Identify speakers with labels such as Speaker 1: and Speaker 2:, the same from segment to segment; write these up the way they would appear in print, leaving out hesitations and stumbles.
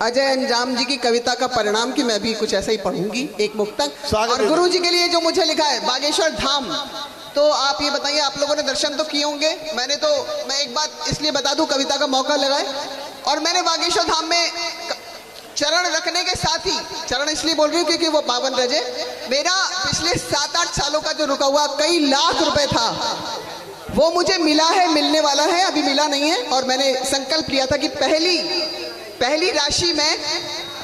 Speaker 1: अजय अंजाम जी की कविता का परिणाम की मैं भी कुछ ऐसा ही पढ़ूंगी, एक मुक्तक। और गुरु जी के लिए जो मुझे लिखा है बागेश्वर धाम, तो आप ये बताइए, आप लोगों ने दर्शन तो किए होंगे। मैं एक बात इसलिए बता दूं, कविता का मौका लगाए, और मैंने बागेश्वर धाम में चरण रखने के साथ ही, चरण इसलिए बोल रही हूँ क्योंकि वो पावन रजे, मेरा पिछले 7-8 सालों का जो रुका हुआ कई लाख रुपए था वो मुझे मिला है, मिलने वाला है, अभी मिला नहीं है। और मैंने संकल्प लिया था कि पहली राशि मैं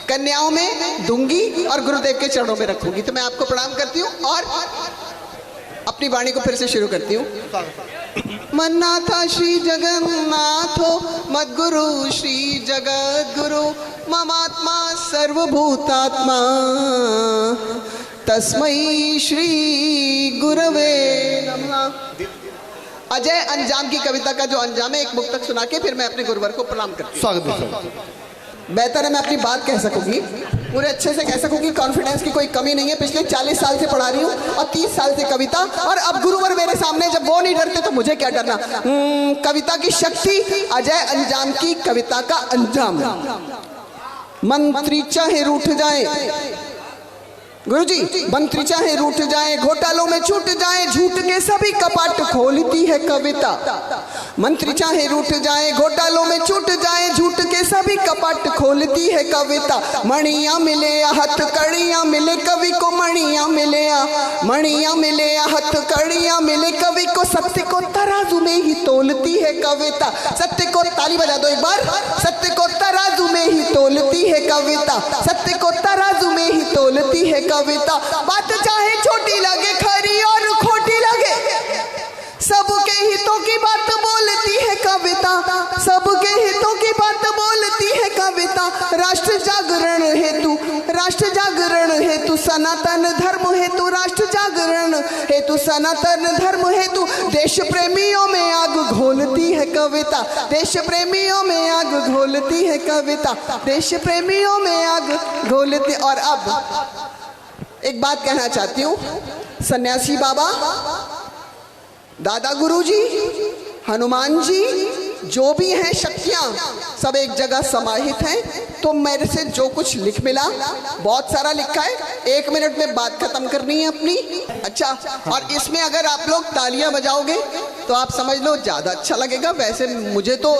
Speaker 1: कन्याओं में दूंगी और गुरुदेव के चरणों में रखूंगी। तो मैं आपको प्रणाम करती हूँ और अपनी वाणी को फिर से शुरू करती हूँ। मन्नाथा श्री जगन्नाथो मद्गुरु श्री जगत गुरु ममात्मा सर्वभूतात्मा तस्मै श्री गुरवे नमः। अजय अंजाम की कविता का जो अंजाम है, एक मुक्तक सुना के फिर मैं अपने गुरुवर को प्रणाम करती हूँ।
Speaker 2: स्वागत।
Speaker 1: बेहतर है मैं अपनी बात कह सकूंगी, पूरे अच्छे से कह सकूंगी, कॉन्फिडेंस की कोई कमी नहीं है। पिछले 40 साल से पढ़ा रही हूँ और 30 साल से कविता, और अब गुरुवर मेरे सामने, जब वो नहीं डरते तो मुझे क्या डरना। कविता की शक्ति, अजय अंजाम की कविता का अंजाम। मंत्री चाहे रूठ जाए, गुरुजी, मंत्री चाहे रूठ जाए, घोटालों में छूट जाए, झूठ के सभी कपाट खोलती है कविता। मंत्री चाहे रूठ जाए, घोटालों में छूट जाए, झूठ के सभी कपाट खोलती है कविता। मणियां मिले या हथकड़ियां मिले कवि को, मणियां मिले या हथकड़ियां मिले कवि को, सत्य को तराजू में ही तोलती है कविता। सत्य को, ताली बजा दो एक बार, सत्य को तराजू में ही तोलती है कविता, सत्य को तराजू में ही तोलती है कविता। बात चाहे छोटी लगे, खरी और खोटी लगे, सबके हितों की बात बोलती है कविता, सबके हितों की बात बोलती है कविता। राष्ट्र जागरण हेतु, राष्ट्र जागरण हेतु, सनातन धर्म हेतु, राष्ट्र जागरण हेतु, सनातन धर्म हेतु, देश प्रेमियों में आग घोलती है कविता, देश प्रेमियों में आग घोलती है कविता, देश प्रेमियों में आग घोलती। और अब एक बात कहना चाहती हूँ, सन्यासी बाबा, दादा गुरुजी, हनुमान जी, जो भी हैं शक्तियाँ सब एक जगह समाहित हैं। तो मेरे से जो कुछ लिख मिला, बहुत सारा लिखा है, 1 मिनट में बात खत्म करनी है अपनी। अच्छा, और इसमें अगर आप लोग तालियां बजाओगे तो आप समझ लो ज़्यादा अच्छा लगेगा। वैसे मुझे तो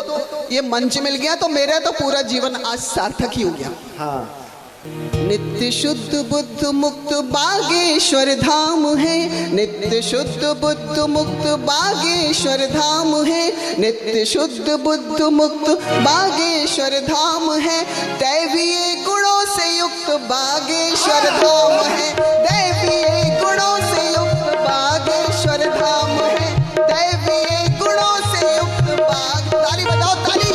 Speaker 1: ये मंच मिल गया तो मेरा तो पूरा जीवन आज सार्थक ही हो गया। हाँ। नित्य शुद्ध बुद्ध मुक्त बागेश्वर धाम है, नित्य शुद्ध बुद्ध मुक्त बागेश्वर धाम है, नित्य शुद्ध बुद्ध मुक्त बागेश्वर धाम है। दैवीय गुणों से युक्त बागेश्वर धाम है, दैवीय गुणों से युक्त बागेश्वर धाम है, दैवीय गुणों से युक्त बाग, ताली बजाओ ताली।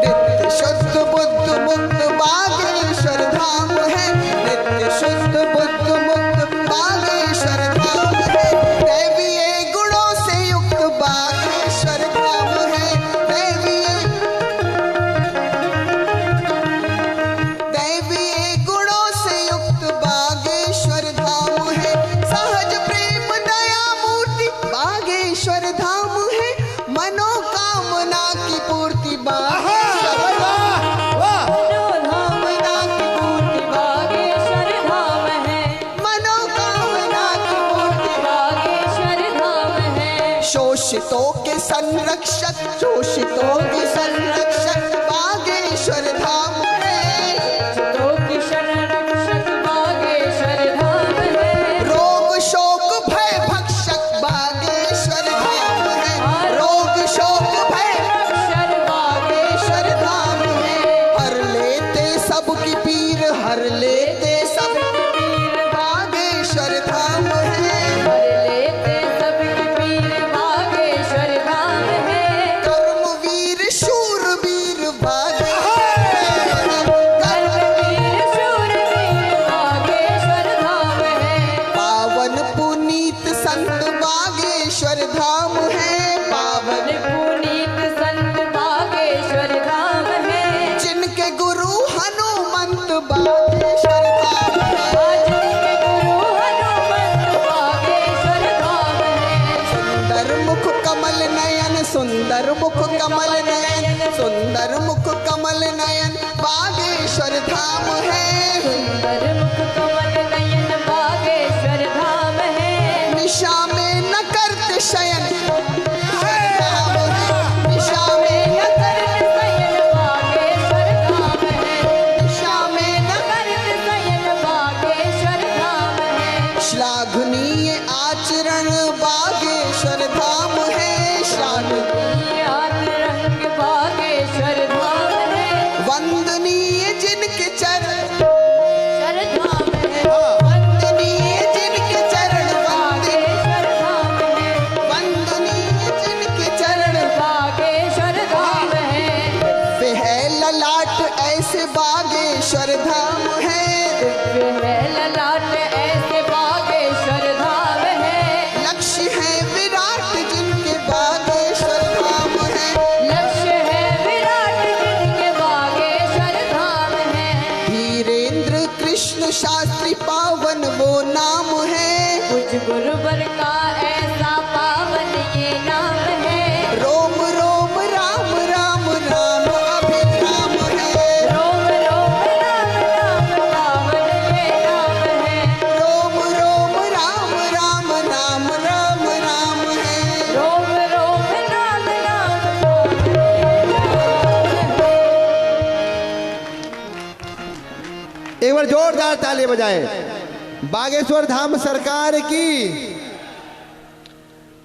Speaker 1: नित्य शुद्ध बुद्ध मुक्त बागेश्वर धाम है, नित्य शुद्ध बुद्ध मुक्त बागेश्वर धाम है, दैवीय गुणों से युक्त बागेश्वर धाम है, दैवीय गुणों से युक्त बागेश्वर धाम है। सहज प्रेम दया मूर्ति बागेश्वर धाम है, मनोकामना की पूर्ति बागेश्वर शोषितों के संरक्षक, शोषितों के संरक्षक बागेश्वर धाम है, शोषितों के संरक्षक बागेश्वर धाम है। रोग शोक भय भक्षक बागेश्वर धाम है, रोग शोक भय भक्षक बागेश्वर धाम है। हर लेते सबकी पीर, हर लेते सबकी पीर बागेश्वर धाम है, हर लेते सबकी पीर बागेश्वर धाम है। कर्मवीर शूरवीर बागेश्वर, कर्मवीर शूरवीर बागेश्वर धाम है। पावन पुनीत संत बागेश्वर धाम है, पावन पुनीत संत बागेश्वर धाम है। जिनके गुरु हनुमंत बागेश्वर धाम है, जिनके गुरु हनुमंत बागेश्वर धाम है। सुंदर मुख कमल नयन, सुंदर मुख कमल नयन, सुंदर मुख कमल नयन बागेश्वर
Speaker 2: करमुख कमल नयन बागेश्वर धाम है।
Speaker 1: निशा में न करते शयन धाम है। निशा में न
Speaker 2: करत शयन बागेश्वर धाम है।
Speaker 1: निशा में न
Speaker 2: करत शयन बागेश्वर धाम है।
Speaker 1: श्लाघनीय आचरण बागेश्वर धाम है। श्लाघनीय
Speaker 2: रंग बागेश्वर धाम है।
Speaker 1: वंदनीय जिनके चरण
Speaker 2: शर धाम है।
Speaker 1: वंदनीय जिनके चरण
Speaker 2: बागेश्वर धाम है।
Speaker 1: वंदनीय जिनके चरण
Speaker 2: बागेश्वर धाम है।
Speaker 1: वे है ललाट ऐसे बागेश्वर धाम है।
Speaker 2: दिव्य है ललाट ऐसे बागेश्वर धाम है।
Speaker 1: लक्ष्य है विराट जिनके बागेश्वर धाम है।
Speaker 2: लक्ष्य है विराट जिनके बागेश्वर धाम है।
Speaker 1: धीरेन्द्र कृष्ण शास्त्री पावन वो नाम है।
Speaker 2: कुछ गुरुवर का ऐसा पावन ये नाम है।
Speaker 1: रोम रोम राम राम राम अभिराम है।
Speaker 2: रोम रोम राम राम पावन ये नाम है।
Speaker 1: रोम रोम राम राम राम राम राम है।
Speaker 2: रोम रोम राम राम पावन ये नाम है।
Speaker 3: एक बार जोरदार ताली बजाएं। बागेश्वर धाम सरकार की।